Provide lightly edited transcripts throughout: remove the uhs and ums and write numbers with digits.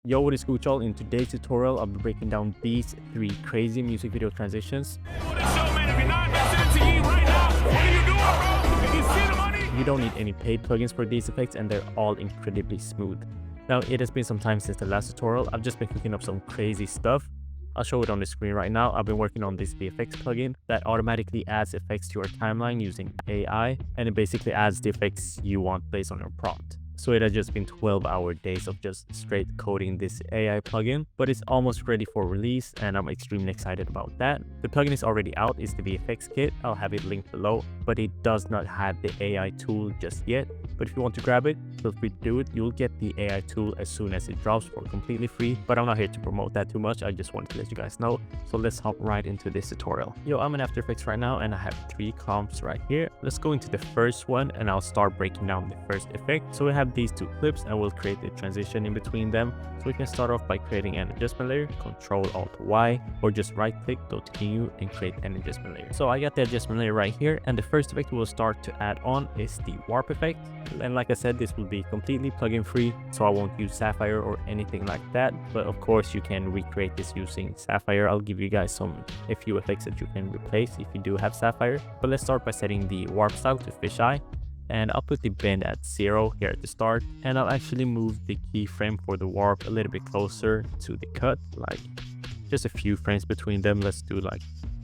Yo, what is good, y'all? In today's tutorial, I'll be breaking down these 3 crazy music video transitions. You don't need any paid plugins for these effects, and they're all incredibly smooth. Now, it has been some time since the last tutorial. I've just been cooking up some crazy stuff. I'll show it on the screen right now. I've been working on this VFX plugin that automatically adds effects to your timeline using AI, and it basically adds the effects you want based on your prompt. So it has just been 12-hour days of just straight coding this AI plugin, but it's almost ready for release and I'm extremely excited about that. The plugin is already out. It's the VFX kit. I'll have it linked below, but it does not have the AI tool just yet. But if you want to grab it, feel free to do it. You'll get the AI tool as soon as it drops for completely free, but I'm not here to promote that too much. I just wanted to let you guys know. So let's hop right into this tutorial. Yo, I'm in After Effects right now and I have 3 comps right here. Let's go into the first one and I'll start breaking down the first effect. So we have these 2 clips and we'll create a transition in between them. So we can start off by creating an adjustment layer, Ctrl-Alt-Y, or just right click, go to New and create an adjustment layer. So I got the adjustment layer right here, and the first effect we'll start to add on is the warp effect. And like I said, this will be completely plugin free, so I won't use Sapphire or anything like that. But of course, you can recreate this using Sapphire. I'll give you guys a few effects that you can replace if you do have Sapphire. But let's start by setting the warp style to fisheye. And I'll put the bend at 0 here at the start, and I'll actually move the keyframe for the warp a little bit closer to the cut, like just a few frames between them. Let's do like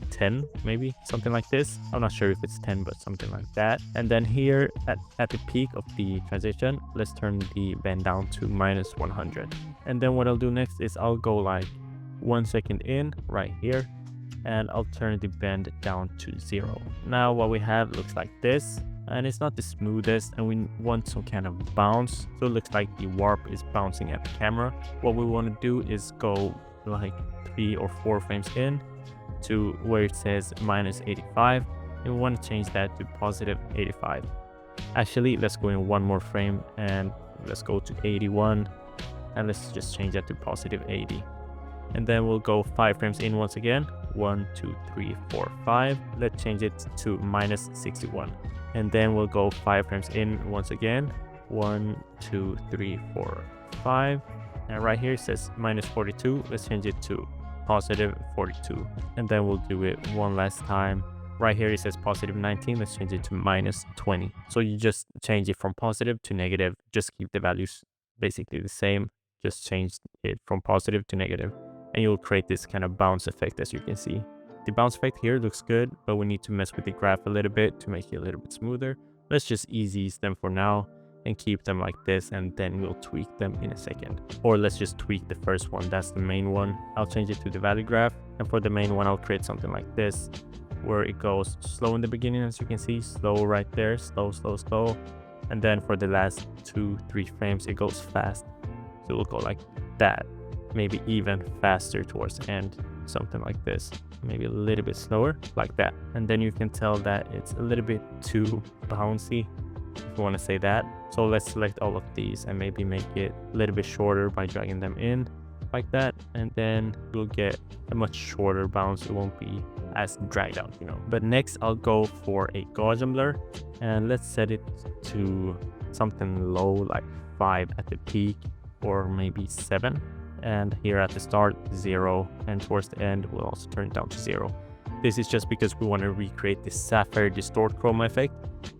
10, maybe something like this. I'm not sure if it's 10, but something like that. And then here at the peak of the transition, let's turn the bend down to -100. And then what I'll do next is I'll go like 1 second in right here, and I'll turn the bend down to 0. Now what we have looks like this, and it's not the smoothest, and we want some kind of bounce. So it looks like the warp is bouncing at the camera. What we want to do is go like 3 or 4 frames in to where it says -85, and we want to change that to +85. Actually, let's go in 1 more frame and let's go to 81, and let's just change that to +80. And then we'll go 5 frames in once again, 1 2 3 4 5. Let's change it to -61. And then we'll go 5 frames in once again, 1 2 3 4 5. And right here it says -42. Let's change it to +42. And then we'll do it one last time. Right here it says +19. Let's change it to -20. So you just change it from positive to negative. Just keep the values basically the same. Just change it from positive to negative, and you'll create this kind of bounce effect, as you can see. The bounce effect here looks good, but we need to mess with the graph a little bit to make it a little bit smoother. Let's just ease them for now and keep them like this, and then we'll tweak them in a second. Or let's just tweak the first one. That's the main one. I'll change it to the value graph, and for the main one I'll create something like this, where it goes slow in the beginning, as you can see, slow right there, slow, and then for the last 2-3 frames it goes fast. So it will go like that, maybe even faster towards the end, something like this, maybe a little bit slower like that. And then you can tell that it's a little bit too bouncy, if you want to say that. So let's select all of these and maybe make it a little bit shorter by dragging them in like that, and then you'll get a much shorter bounce. It won't be as dragged out, you know. But next I'll go for a Gaussian blur, and let's set it to something low, like 5 at the peak, or maybe 7. And here at the start, 0, and towards the end we'll also turn it down to 0. This is just because we want to recreate the Sapphire distort chroma effect,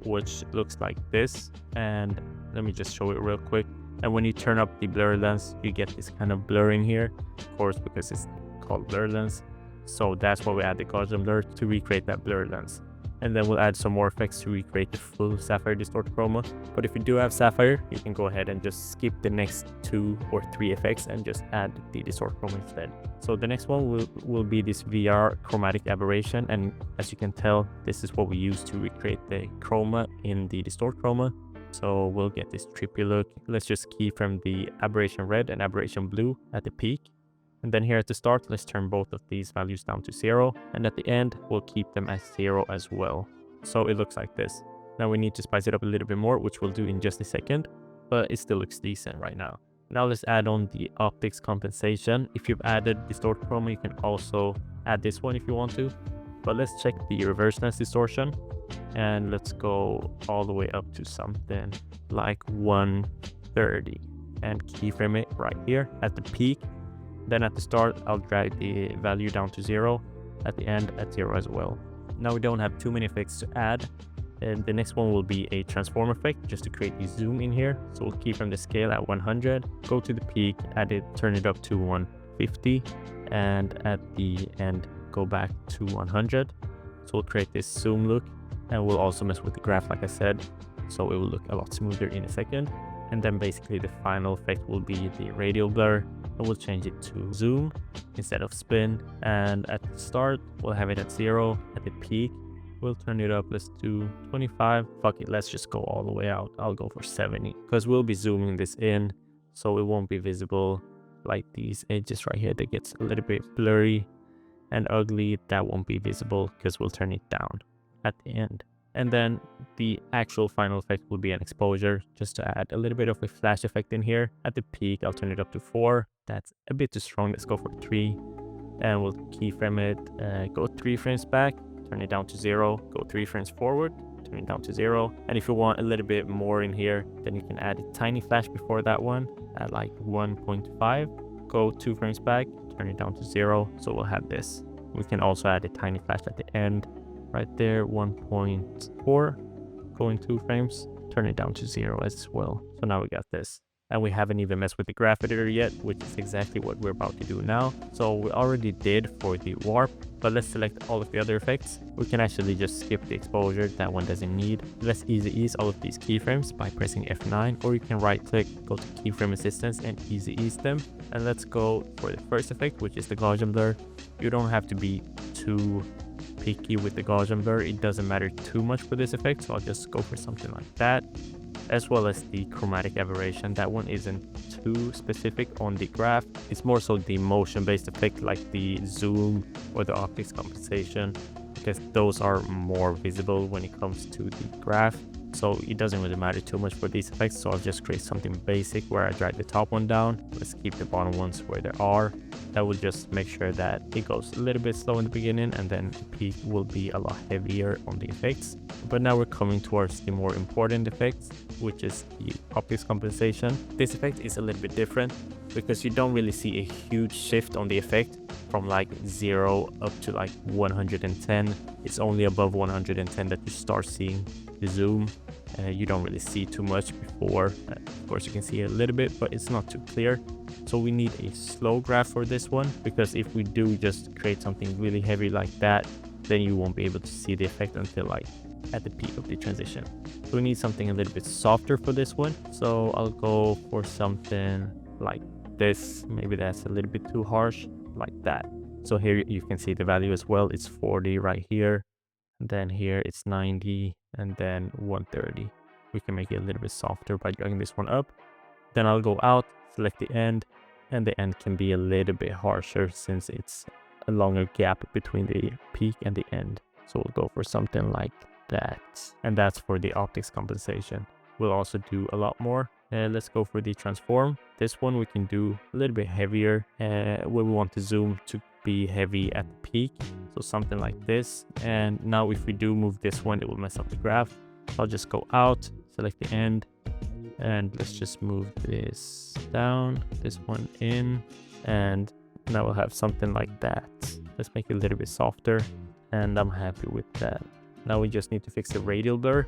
which looks like this. And let me just show it real quick. And when you turn up the blur lens, you get this kind of blurring here, of course, because it's called blur lens. So that's why we add the Gaussian blur, to recreate that blur lens. And then we'll add some more effects to recreate the full Sapphire distort chroma. But if you do have Sapphire, you can go ahead and just skip the next 2 or 3 effects and just add the distort chroma instead. So the next one will be this VR chromatic aberration, and as you can tell, this is what we use to recreate the chroma in the distort chroma. So we'll get this trippy look. Let's just keyframe the aberration red and aberration blue at the peak. And then here at the start, let's turn both of these values down to 0. And at the end, we'll keep them as 0 as well. So it looks like this. Now we need to spice it up a little bit more, which we'll do in just a second, but it still looks decent right now. Now let's add on the optics compensation. If you've added distort chroma, you can also add this one if you want to. But let's check the reverse lens distortion, and let's go all the way up to something like 130. and keyframe it right here at the peak. Then at the start, I'll drag the value down to 0, at the end at 0 as well. Now we don't have too many effects to add. And the next one will be a transform effect, just to create the zoom in here. So we'll keyframe the scale at 100, go to the peak, add it, turn it up to 150, and at the end, go back to 100. So we'll create this zoom look, and we'll also mess with the graph like I said, so it will look a lot smoother in a second. And then basically the final effect will be the radial blur, and we'll change it to zoom instead of spin. And at the start, we'll have it at 0. At the peak, we'll turn it up. Let's do 25. Fuck it, let's just go all the way out. I'll go for 70 because we'll be zooming this in, so it won't be visible. Like these edges right here that gets a little bit blurry and ugly, that won't be visible because we'll turn it down at the end. And then the actual final effect will be an exposure, just to add a little bit of a flash effect in here. At the peak, I'll turn it up to 4. That's a bit too strong. Let's go for 3. And we'll keyframe it, go 3 frames back, turn it down to 0, go 3 frames forward, turn it down to 0. And if you want a little bit more in here, then you can add a tiny flash before that one at like 1.5, go 2 frames back, turn it down to 0. So we'll have this. We can also add a tiny flash at the end right there, 1.4, go in 2 frames, turn it down to 0 as well. So now we got this. And we haven't even messed with the graph editor yet, which is exactly what we're about to do now. So we already did for the warp, but let's select all of the other effects. We can actually just skip the exposure, that one doesn't need. Let's easy ease all of these keyframes by pressing F9, or you can right click, go to keyframe assistance and easy ease them. And let's go for the first effect, which is the Gaussian blur. You don't have to be too picky with the Gaussian blur, it doesn't matter too much for this effect, so I'll just go for something like that. As well as the chromatic aberration, that one isn't too specific on the graph, it's more so the motion based effect like the zoom or the optics compensation, because those are more visible when it comes to the graph. So it doesn't really matter too much for these effects, so I'll just create something basic where I drag the top one down. Let's keep the bottom ones where they are. That will just make sure that it goes a little bit slow in the beginning, and then the peak will be a lot heavier on the effects. But now we're coming towards the more important effects, which is the optics compensation. This effect is a little bit different because you don't really see a huge shift on the effect from like 0 up to like 110. It's only above 110 that you start seeing the zoom. You don't really see too much before. Of course you can see a little bit, but it's not too clear. So we need a slow graph for this one, because if we do just create something really heavy like that, then you won't be able to see the effect until like at the peak of the transition. So we need something a little bit softer for this one. So I'll go for something like this. Maybe that's a little bit too harsh, like that. So here you can see the value as well. It's 40 right here. And then here it's 90, and then 130. We can make it a little bit softer by dragging this one up. Then I'll go out, select the end, and the end can be a little bit harsher since it's a longer gap between the peak and the end. So we'll go for something like that. And that's for the optics compensation. We'll also do a lot more. Let's go for the transform. This one we can do a little bit heavier where we want the zoom to be heavy at the peak, so something like this. And now if we do move this one, it will mess up the graph. So I'll just go out, select the end, and let's just move this down, this one in, and now we'll have something like that. Let's make it a little bit softer, and I'm happy with that. Now we just need to fix the radial blur.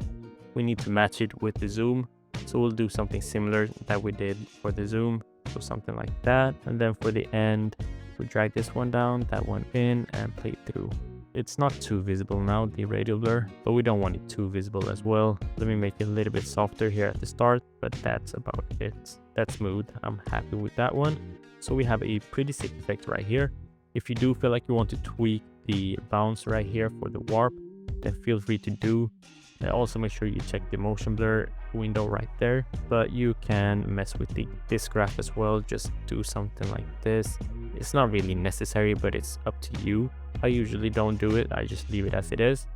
We need to match it with the zoom, so we'll do something similar that we did for the zoom, so something like that. And then for the end, we drag this one down, that one in, and play it through. It's not too visible now, the radial blur, but we don't want it too visible as well. Let me make it a little bit softer here at the start, but that's about it. That's smooth. I'm happy with that one. So we have a pretty sick effect right here. If you do feel like you want to tweak the bounce right here for the warp, then feel free to do. Also make sure you check the motion blur window right there, but you can mess with this graph as well. Just do something like this. It's not really necessary, but it's up to you. I usually don't do it, I just leave it as it is,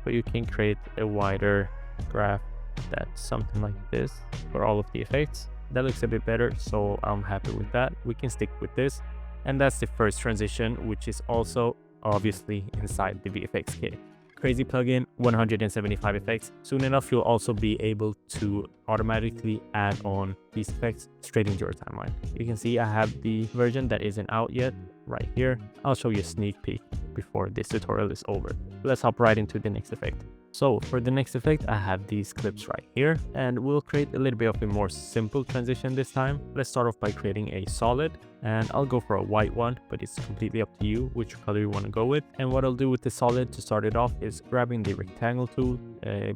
but you can create a wider graph that's something like this for all of the effects. That looks a bit better, so I'm happy with that. We can stick with this. And that's the first transition, which is also obviously inside the VFX kit. crazy plugin, 175 effects. Soon enough, you'll also be able to automatically add on these effects straight into your timeline. You can see I have the version that isn't out yet right here. I'll show you a sneak peek before this tutorial is over. Let's hop right into the next effect. So for the next effect, I have these clips right here, and we'll create a little bit of a more simple transition this time. Let's start off by creating a solid, and I'll go for a white one, but it's completely up to you which color you want to go with. And what I'll do with the solid to start it off is grabbing the rectangle tool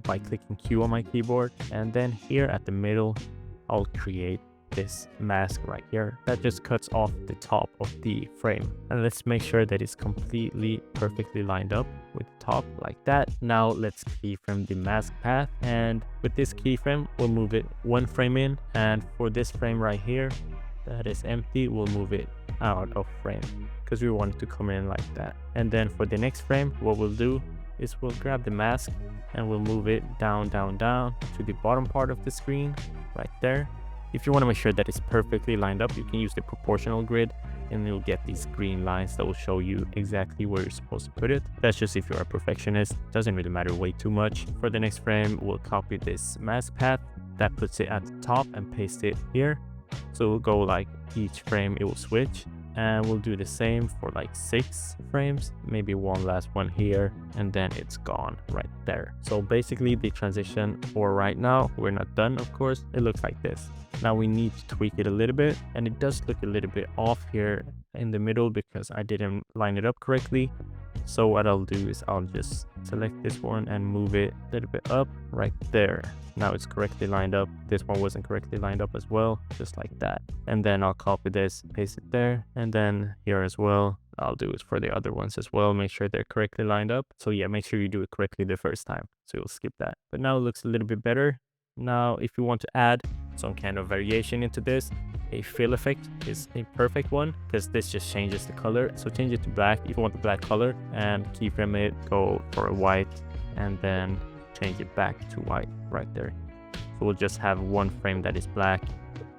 by clicking Q on my keyboard, and then here at the middle, I'll create this mask right here that just cuts off the top of the frame. And let's make sure that it's completely perfectly lined up with the top like that. Now let's keyframe the mask path, and with this keyframe we'll move it one frame in, and for this frame right here that is empty, we'll move it out of frame because we want it to come in like that. And then for the next frame, what we'll do is we'll grab the mask and we'll move it down to the bottom part of the screen right there. If you want to make sure that it's perfectly lined up, you can use the proportional grid and you'll get these green lines that will show you exactly where you're supposed to put it. That's just if you're a perfectionist. Doesn't really matter way too much. For the next frame, we'll copy this mask path that puts it at the top and paste it here. So we'll go like each frame it will switch, and we'll do the same for like 6 frames, maybe one last one here, and then it's gone right there. So basically the transition for right now, we're not done of course, it looks like this. Now we need to tweak it a little bit, and it does look a little bit off here in the middle because I didn't line it up correctly. So what I'll do is I'll just select this one and move it a little bit up right there. Now it's correctly lined up. This one wasn't correctly lined up as well, just like that. And then I'll copy this, paste it there, and then here as well. I'll do it for the other ones as well, make sure they're correctly lined up. So yeah, make sure you do it correctly the first time, so you'll skip that. But now it looks a little bit better. Now if you want to add some kind of variation into this, a fill effect is a perfect one because this just changes the color. So change it to black if you want the black color, and keyframe it, go for a white, and then change it back to white right there. So we'll just have one frame that is black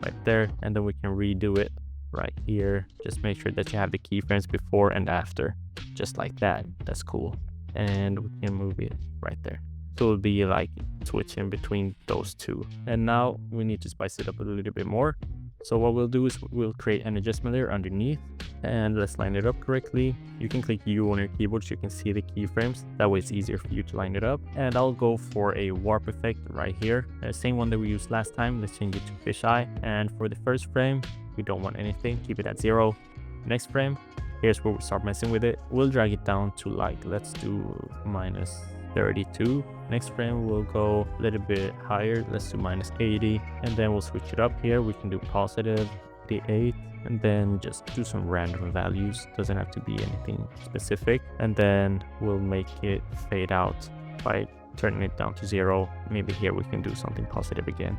right there, and then we can redo it right here. Just make sure that you have the keyframes before and after, just like that. That's cool. And we can move it right there. So it'll be like switching between those two. And now we need to spice it up a little bit more. So what we'll do is we'll create an adjustment layer underneath, and let's line it up correctly. You can click U on your keyboard so you can see the keyframes. That way it's easier for you to line it up. And I'll go for a warp effect right here. Same one that we used last time. Let's change it to fisheye. And for the first frame, we don't want anything. Keep it at 0. Next frame, here's where we start messing with it. We'll drag it down to like, let's do -32. Next frame we'll go a little bit higher, let's do -80, and then we'll switch it up here. We can do +88, and then just do some random values, doesn't have to be anything specific. And then we'll make it fade out by turning it down to 0. Maybe here we can do something positive again.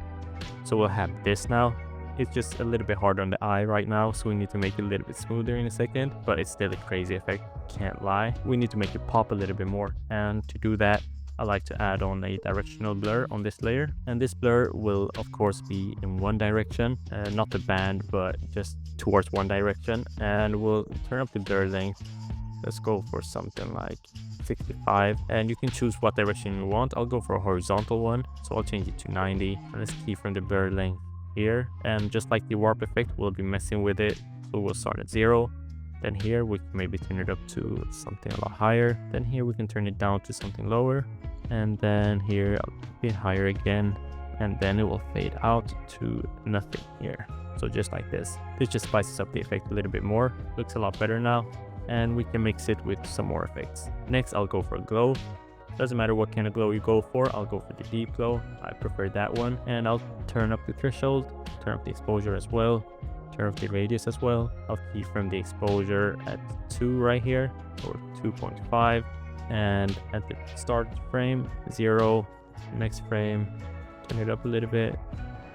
So we'll have this now. It's just a little bit hard on the eye right now, so we need to make it a little bit smoother in a second, but it's still a crazy effect, can't lie. We need to make it pop a little bit more, and to do that I like to add on a directional blur on this layer, and this blur will of course be in one direction, not the band but just towards one direction. And we'll turn up the blur length. Let's go for something like 65, and you can choose what direction you want. I'll go for a horizontal one, so I'll change it to 90, and let's keyframe the blur length here. And just like the warp effect, we'll be messing with it, so we'll start at 0. Then here we can maybe turn it up to something a lot higher. Then here we can turn it down to something lower, and then here a bit higher again, and then it will fade out to nothing here. So just like this. This just spices up the effect a little bit more. Looks a lot better now, and we can mix it with some more effects. Next I'll go for a glow. Doesn't matter what kind of glow you go for, I'll go for the deep glow. I prefer that one. And I'll turn up the threshold, turn up the exposure as well, turn up the radius as well. I'll keyframe the exposure at 2 right here, or 2.5. And at the start frame, 0. Next frame, turn it up a little bit.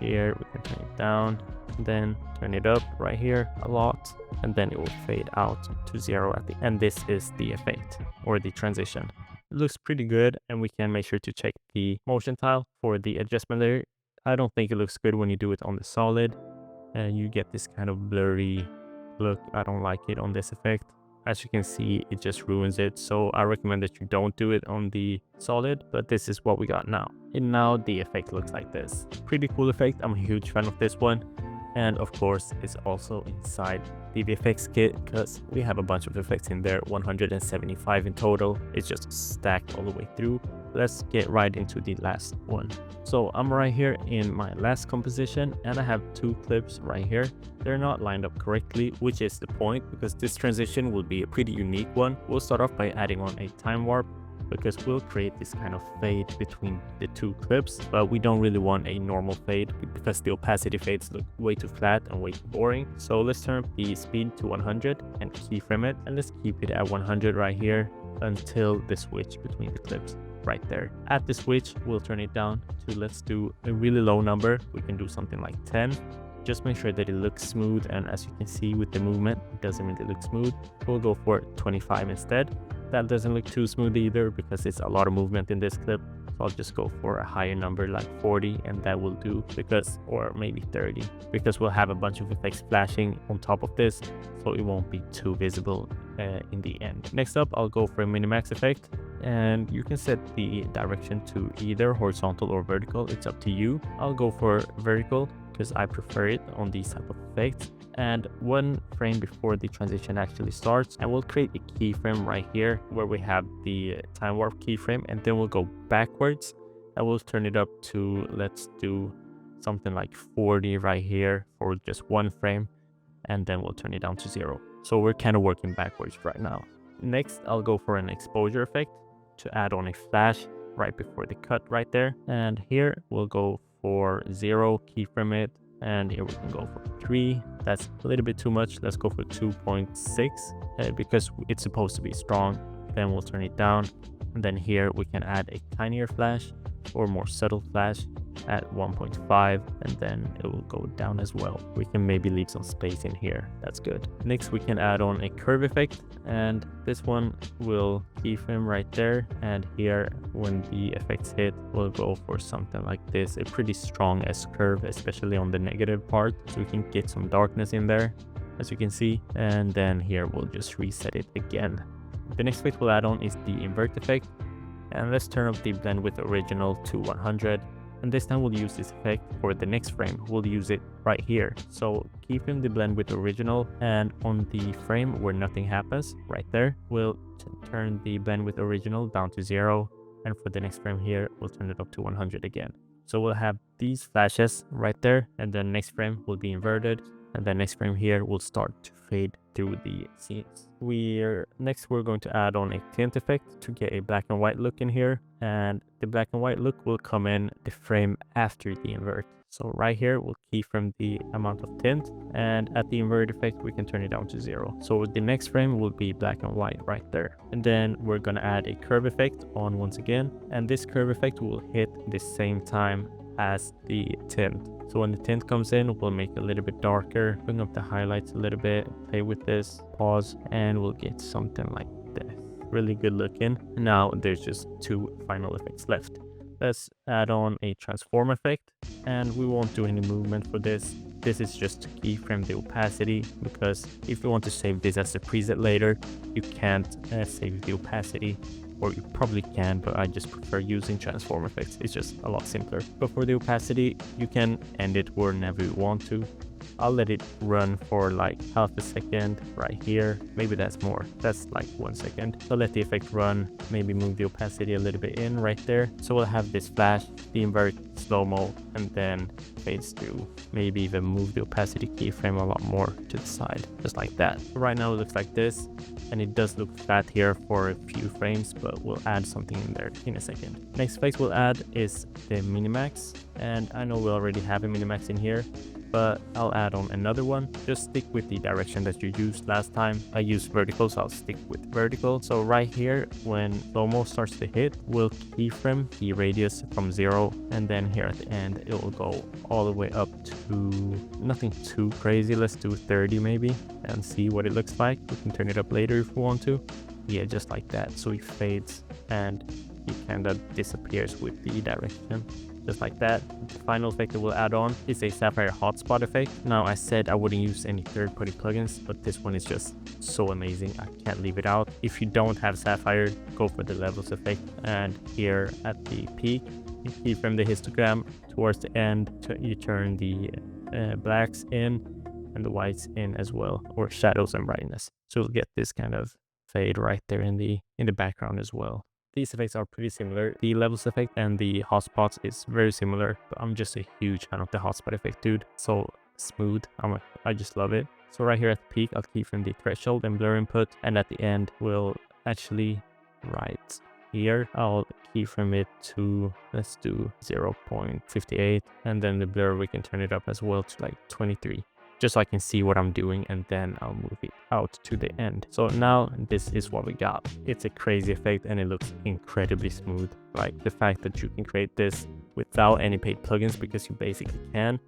Here we can turn it down, and then turn it up right here a lot, and then it will fade out to 0 at the end. This is the effect, or the transition. It looks pretty good, and we can make sure to check the motion tile for the adjustment layer. I don't think it looks good when you do it on the solid, and you get this kind of blurry look. I don't like it on this effect. As you can see, it just ruins it. So I recommend that you don't do it on the solid, but this is what we got now. And now the effect looks like this. Pretty cool effect. I'm a huge fan of this one. And of course, it's also inside the VFX kit because we have a bunch of effects in there, 175 in total. It's just stacked all the way through. Let's get right into the last one. So I'm right here in my last composition and I have 2 clips right here. They're not lined up correctly, which is the point because this transition will be a pretty unique one. We'll start off by adding on a time warp, because we'll create this kind of fade between the 2 clips, but we don't really want a normal fade because the opacity fades look way too flat and way too boring. So let's turn the speed to 100 and keyframe it, and let's keep it at 100 right here until the switch between the clips right there. At the switch, we'll turn it down to, let's do a really low number. We can do something like 10. Just make sure that it looks smooth, and as you can see with the movement, it doesn't really look smooth. We'll go for 25 instead. That doesn't look too smooth either because it's a lot of movement in this clip. So I'll just go for a higher number like 40, and that will do, because, or maybe 30, because we'll have a bunch of effects flashing on top of this, so it won't be too visible in the end. Next up, I'll go for a minimax effect, and you can set the direction to either horizontal or vertical. It's up to you. I'll go for vertical because I prefer it on these type of effects. And 1 frame before the transition actually starts, and we'll create a keyframe right here where we have the time warp keyframe, and then we'll go backwards and we'll turn it up to, let's do something like 40 right here for just 1 frame, and then we'll turn it down to 0. So we're kind of working backwards right now. Next, I'll go for an exposure effect to add on a flash right before the cut right there, and here we'll go for 0, keyframe it, and here we can go for 3. That's a little bit too much. Let's go for 2.6 because it's supposed to be strong. Then we'll turn it down, and then here we can add a tinier flash or more subtle flash at 1.5, and then it will go down as well. We can maybe leave some space in here. That's good. Next, we can add on a curve effect, and this one will keyframe right there, and here when the effects hit, we'll go for something like this, a pretty strong S curve, especially on the negative part, so we can get some darkness in there, as you can see. And then here we'll just reset it again. The next effect we'll add on is the invert effect, and let's turn up the blend with original to 100. And this time we'll use this effect for the next frame. We'll use it right here. So keyframe the blend with original, and on the frame where nothing happens right there, we'll turn the blend with original down to 0. And for the next frame here, we'll turn it up to 100 again. So we'll have these flashes right there, and the next frame will be inverted, and the next frame here will start to fade through the scenes. Next we're going to add on a tint effect to get a black and white look in here, and the black and white look will come in the frame after the invert. So right here we'll keyframe the amount of tint, and at the invert effect we can turn it down to 0. So the next frame will be black and white right there. And then we're gonna add a curve effect on once again, and this curve effect will hit the same time as the tint. So when the tint comes in, we'll make it a little bit darker, bring up the highlights a little bit, play with this, pause, and we'll get something like this. Really good looking. Now there's just 2 final effects left. Let's add on a transform effect, and we won't do any movement for this. This is just to keyframe the opacity, because if you want to save this as a preset later, you can't save the opacity, or you probably can, but I just prefer using transform effects. It's just a lot simpler. But for the opacity, you can end it whenever you want to. I'll let it run for like half a second right here. Maybe that's more. That's like 1 second. So let the effect run, maybe move the opacity a little bit in right there. So we'll have this flash, the invert, slow-mo, and then fades through. Maybe even move the opacity keyframe a lot more to the side, just like that. Right now it looks like this, and it does look flat here for a few frames, but we'll add something in there in a second. Next effect we'll add is the minimax, and I know we already have a minimax in here, but I'll add on another one. Just stick with the direction that you used last time. I used vertical, so I'll stick with vertical. So right here, when slow-mo starts to hit, we'll keyframe the radius from 0, and then here at the end, it will go all the way up to nothing too crazy. Let's do 30 maybe, and see what it looks like. We can turn it up later if we want to. Yeah, just like that. So it fades, and it kind of disappears with the direction. just like that. The final effect that we'll add on is a sapphire hotspot effect. Now, I said I wouldn't use any third-party plugins, but this one is just so amazing. I can't leave it out. If you don't have sapphire, go for the levels effect. And here at the peak, you keyframe the histogram. Towards the end, you turn the blacks in and the whites in as well, or shadows and brightness. So you'll get this kind of fade right there in the background as well. These effects are pretty similar. The levels effect and the hotspots is very similar, but I'm just a huge fan of the hotspot effect, dude. So smooth. I just love it. So right here at the peak, I'll keyframe the threshold and blur input, and at the end, we'll actually right here, I'll keyframe it to, let's do 0.58, and then the blur, we can turn it up as well to like 23. Just so I can see what I'm doing, and then I'll move it out to the end. So now this is what we got. It's a crazy effect and it looks incredibly smooth. Like the fact that you can create this without any paid plugins, because you basically can,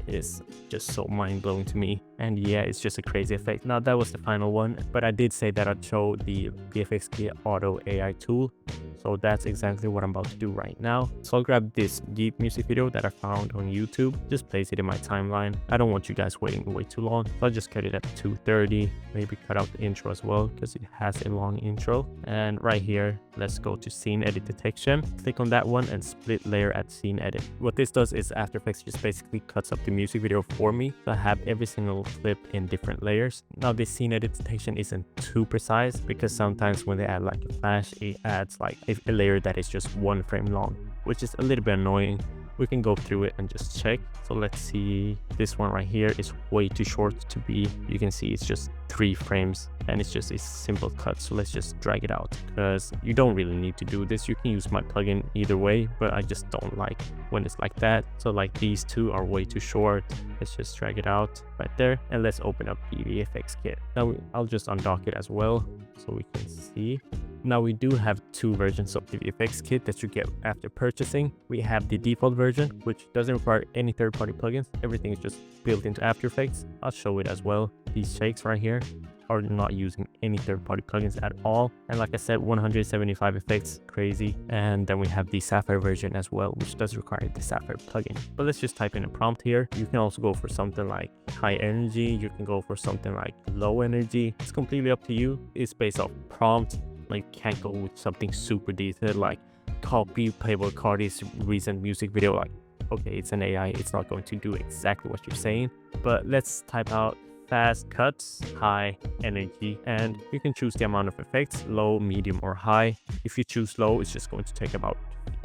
is just so mind-blowing to me. And yeah, it's just a crazy effect. Now that was the final one, but I did say that I'd show the VFX Kit Auto AI tool. So that's exactly what I'm about to do right now. So I'll grab this yeat music video that I found on YouTube, just place it in my timeline. I don't want you guys waiting way too long, so I'll just cut it at 2:30, maybe cut out the intro as well, because it has a long intro. And right here, let's go to scene edit detection, click on that one and split layer at scene edit. What this does is After Effects just basically cuts up the music video for me, so I have every single clip in different layers. Now this scene edit detection isn't too precise, because sometimes when they add like a flash, it adds like a layer that is just 1 frame long, which is a little bit annoying. We can go through it and just check. So let's see, this one right here is way too short to be, you can see it's just 3 frames and it's just a simple cut. So let's just drag it out, because you don't really need to do this. You can use my plugin either way, but I just don't like when it's like that. So like these two are way too short. Let's just drag it out right there, and let's open up the VFX kit. Now I'll just undock it as well so we can see. Now we do have 2 versions of the VFX kit that you get after purchasing. We have the default version, which doesn't require any third-party plugins. Everything is just built into After Effects. I'll show it as well. These shakes right here are not using any third-party plugins at all. And like I said, 175 effects, crazy. And then we have the Sapphire version as well, which does require the Sapphire plugin. But let's just type in a prompt here. You can also go for something like high energy. You can go for something like low energy. It's completely up to you. It's based off prompt. Like, you can't go with something super detailed like copy Playboy Cardi's recent music video. Like, okay, it's an AI, it's not going to do exactly what you're saying. But let's type out fast cuts, high energy, and you can choose the amount of effects, low, medium, or high. If you choose low, it's just going to take about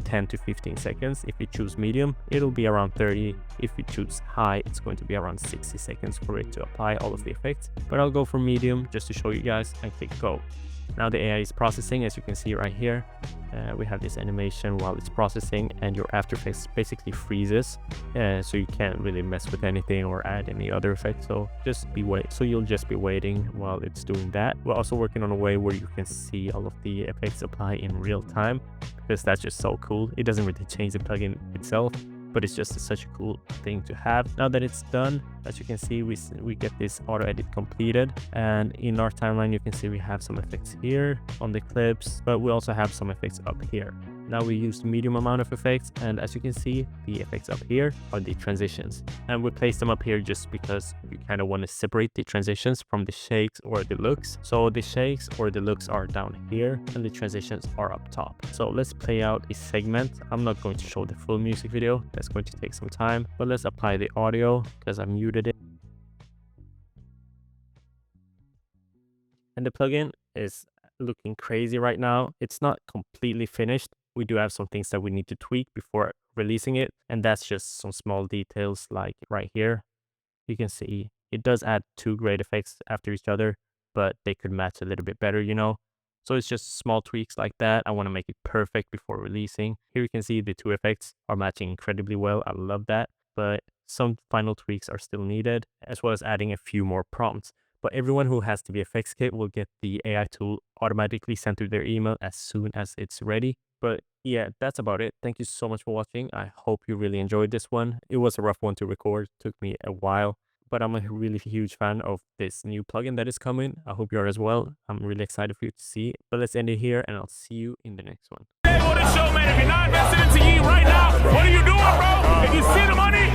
10 to 15 seconds. If you choose medium, it'll be around 30. If you choose high, it's going to be around 60 seconds for it to apply all of the effects. But I'll go for medium just to show you guys, and click go. Now the AI is processing, as you can see right here. We have this animation while it's processing, and your After Effects basically freezes, so you can't really mess with anything or add any other effects. So you'll just be waiting while it's doing that. We're also working on a way where you can see all of the effects apply in real time, because that's just so cool. It doesn't really change the plugin itself, but it's just such a cool thing to have. Now that it's done, as you can see, we get this auto edit completed, and in our timeline you can see we have some effects here on the clips, but we also have some effects up here. Now we used medium amount of effects, and as you can see, the effects up here are the transitions, and we place them up here just because we kind of want to separate the transitions from the shakes or the looks. So the shakes or the looks are down here and the transitions are up top. So let's play out a segment. I'm not going to show the full music video, that's going to take some time, but let's apply the audio because I muted it. And the plugin is looking crazy right now. It's not completely finished. We do have some things that we need to tweak before releasing it, and that's just some small details. Like right here, you can see it does add 2 great effects after each other, but they could match a little bit better, you know. So it's just small tweaks like that. I want to make it perfect before releasing. Here you can see the 2 effects are matching incredibly well. I love that, but some final tweaks are still needed, as well as adding a few more prompts. But everyone who has the VFX kit will get the AI tool automatically sent to their email as soon as it's ready. But yeah, that's about it. Thank you so much for watching. I hope you really enjoyed this one. It was a rough one to record. It took me a while, but I'm a really huge fan of this new plugin that is coming. I hope you are as well. I'm really excited for you to see it. But let's end it here, and I'll see you in the next one. Show, man. If you're not invested into Yeat right now, What are you doing, bro? If you see the money,